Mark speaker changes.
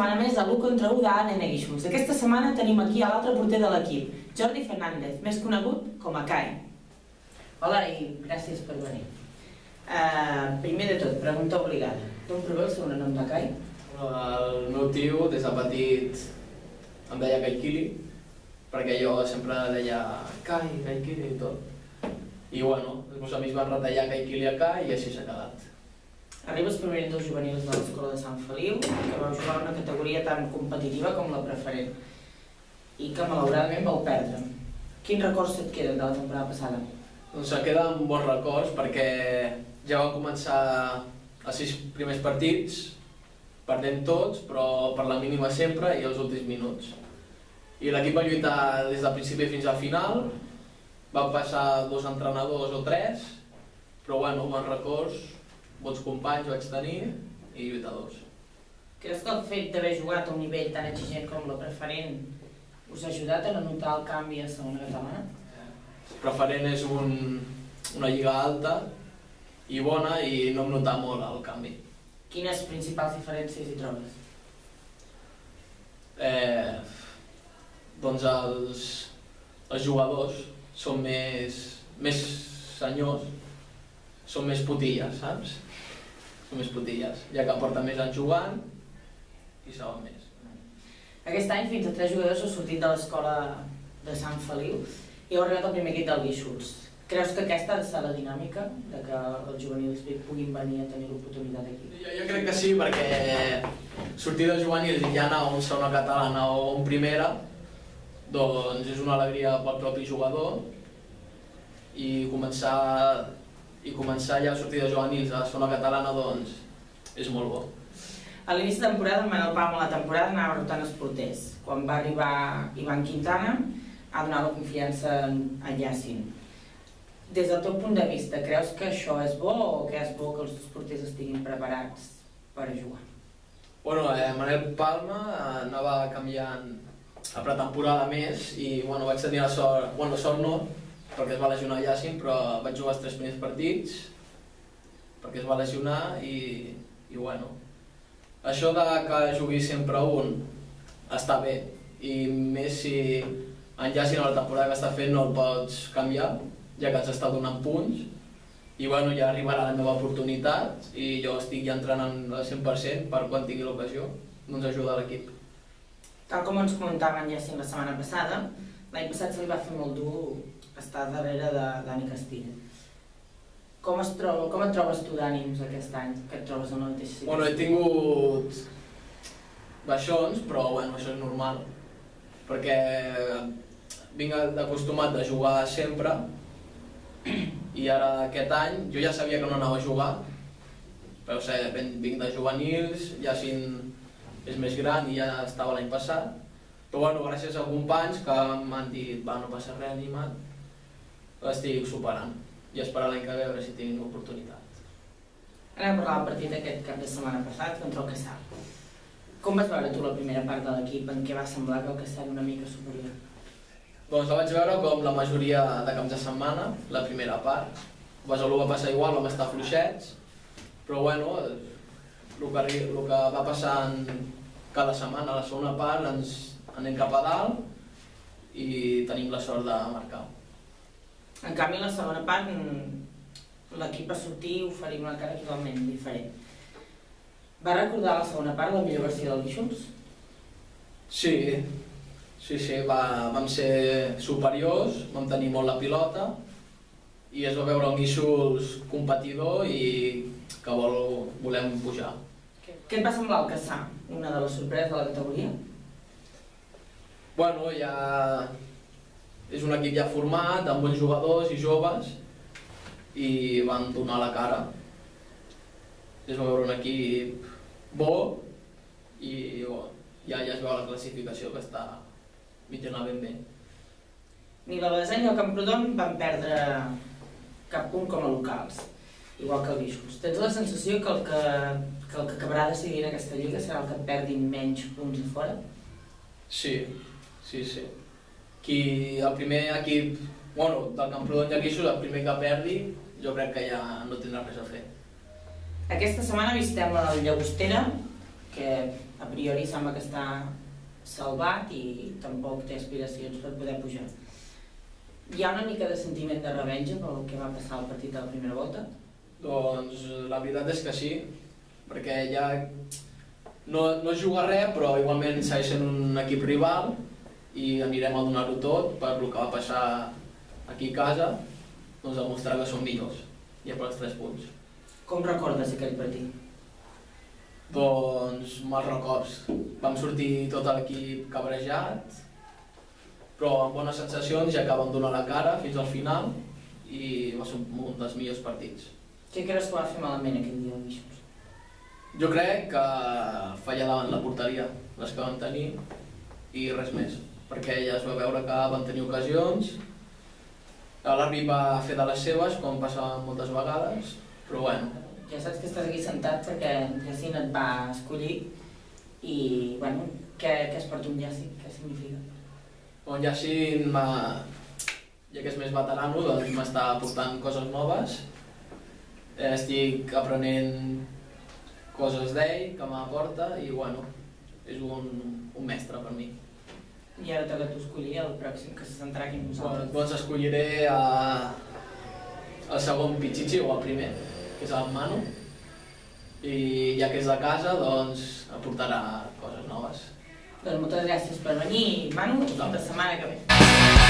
Speaker 1: setmana més de l'1 contra 1 d'ANN Guíxols. Aquesta setmana tenim aquí a l'altre porter de l'equip, Jordi Fernández, més conegut com a Kai. Hola i gràcies per venir. Primer de tot, pregunta obligada. D'on prové el sobrenom de Kai?
Speaker 2: El meu tio, des de petit, em deia Kaikili, perquè jo sempre deia Kai, Kaikili i tot. I bueno, els meus amics van retallar Kaikili a Kai i així s'ha quedat.
Speaker 1: Arribes provenint dels juvenils de l'escola de Sant Feliu, que vau jugar una categoria tan competitiva com la preferent i que malauradament vau perdre. Quins records et queden de la temporada passada?
Speaker 2: Doncs em queden bons records perquè ja vam començar els 6 primers partits, perdent tots, però per la mínima sempre i els últims minuts. I l'equip va lluitar des del principi fins al final, va passar 2 entrenadors o 3, però bueno, bons records, bons companys vaig tenir i lluitadors.
Speaker 1: Creus que el fet d'haver jugat a un nivell tan exigent com la preferent us ha ajudat a no notar el canvi a segona catalana?
Speaker 2: Preferent és una lliga alta i bona i no em nota molt el canvi.
Speaker 1: Quines principals diferències hi trobes?
Speaker 2: Doncs els jugadors són més senyors, són més putilles, saps? Són més putilles, ja que porten més anys jugant i saben més.
Speaker 1: Aquest any fins a 3 jugadors heu sortit de l'escola de Sant Feliu i heu arribat al primer equip del Guíxols. Creus que aquesta ha de ser la dinàmica, de que els juvenils puguin venir a tenir l'oportunitat aquí?
Speaker 2: Jo crec que sí, perquè sortir de juvenils i ja anar a un segona catalana o a un primera, doncs és una alegria pel propi jugador i començar ja a sortir de juvenils a la segona catalana doncs és molt bo.
Speaker 1: A l'inici de temporada, en Manel Palma la temporada anava rotant els porters. Quan va arribar Ivan Quintana, ha donat la confiança a Yacine. Des del teu punt de vista, creus que això és bo o que és bo que els porters estiguin preparats per a jugar?
Speaker 2: Bueno, Manel Palma anava canviant a pretemporada més i bueno, vaig tenir la sort, bueno, sort no, perquè es va lesionar Yacine, però vaig jugar els 3 primers partits perquè es va lesionar i bueno, això de que jugui sempre un està bé i més si en Yacine a la temporada que està fent no el pots canviar, ja que ens està donant punts i bueno, ja arribarà la meva oportunitat i jo estic ja entrenant al 100% per quan tingui l'ocasió doncs ajudar l'equip.
Speaker 1: Tal com ens comentava en Yacine la setmana passada, l'any passat se li va fer molt dur estar darrere de Dani Castilla. Com et trobes tu d'ànims aquest any, que et trobes en la mateixa situació?
Speaker 2: Bueno, he tingut baixons, però bueno, això és normal, perquè vinc acostumat a jugar sempre i ara aquest any jo ja sabia que no anava a jugar, però vinc de juvenils, Yacine és més gran i ja estava l'any passat, però bueno, gràcies a companys que m'han dit va, no passa res, animat, l'estic superant i esperar l'any que ve a veure si tinc oportunitat.
Speaker 1: Anem a parlar del partit aquest cap de setmana passat contra el Caçar. Com vas veure tu la primera part de l'equip en què va semblar que el Caçar era una mica superior?
Speaker 2: Doncs la vaig veure com la majoria de caps de setmana, la primera part. El Besalú va passar igual, vam estar fluixets, però bueno, el que va passant cada setmana, a la segona part ens anem cap a dalt i tenim la sort de marcar.
Speaker 1: En canvi, a la segona part, l'equip va sortir i oferir una cara totalment diferent. Va recordar la segona part la millor versió del Guíxols?
Speaker 2: Sí, vam ser superiors, vam tenir molt la pilota i es va veure un Guíxols competidor i que volem pujar.
Speaker 1: Què et va semblar el Caçar, una de les sorpreses de la categoria?
Speaker 2: Bueno, ja és un equip ja format, amb bons jugadors i joves i van donar la cara. Es va veure un equip bo i ja es veu la classificació que està mitjana ben bé.
Speaker 1: Ni la Beseny ni el Camprodon van perdre cap punt com a locals, igual que el Guíxols. Tens la sensació que el que acabarà decidint aquesta lliga serà el que perdi menys punts a fora?
Speaker 2: Sí. El primer equip del Camprodon i el Guíxols, el primer que perdi, jo crec que ja no tindrà res a fer.
Speaker 1: Aquesta setmana visitem el Llagostera, que a priori sembla que està salvat i tampoc té aspiracions per poder pujar. Hi ha una mica de sentiment de revenja pel que va passar al partit de la primera volta?
Speaker 2: Doncs la veritat és que sí, perquè ja no es juga res, però igualment segueix sent un equip rival i anirem a donar-ho tot per el que va passar aquí a casa, doncs demostrar que som millors i per els 3 punts.
Speaker 1: Com recordes aquell partit?
Speaker 2: Doncs mals records. Vam sortir tot l'equip cabrejat, però amb bones sensacions, ja que vam donar la cara fins al final i va ser un dels millors partits.
Speaker 1: Què creus que va fer malament aquell dia el Guixos?
Speaker 2: Jo crec que falla davant la porteria, les que vam tenir, i res més, perquè ja es va veure que van tenir ocasions, l'àrbit va fer de les seves, com passava moltes vegades, però bueno.
Speaker 1: Ja saps que estàs aquí sentat perquè Jacint et va escollir i, bueno, què es porta un Jacint? Què significa?
Speaker 2: Bon, Jacint, ja que és més veterano, doncs m'està aportant coses noves. Estic aprenent coses d'ell, que m'aporta i, bueno, és un mestre per mi.
Speaker 1: I ara toca tu escollir el pròxim que se centrarà aquí en vosaltres.
Speaker 2: Doncs escolliré el segon Pichichi o el primer, que és el Manu, i ja que és de casa, doncs aportarà coses noves.
Speaker 1: Doncs moltes gràcies per venir, Manu, la setmana que ve.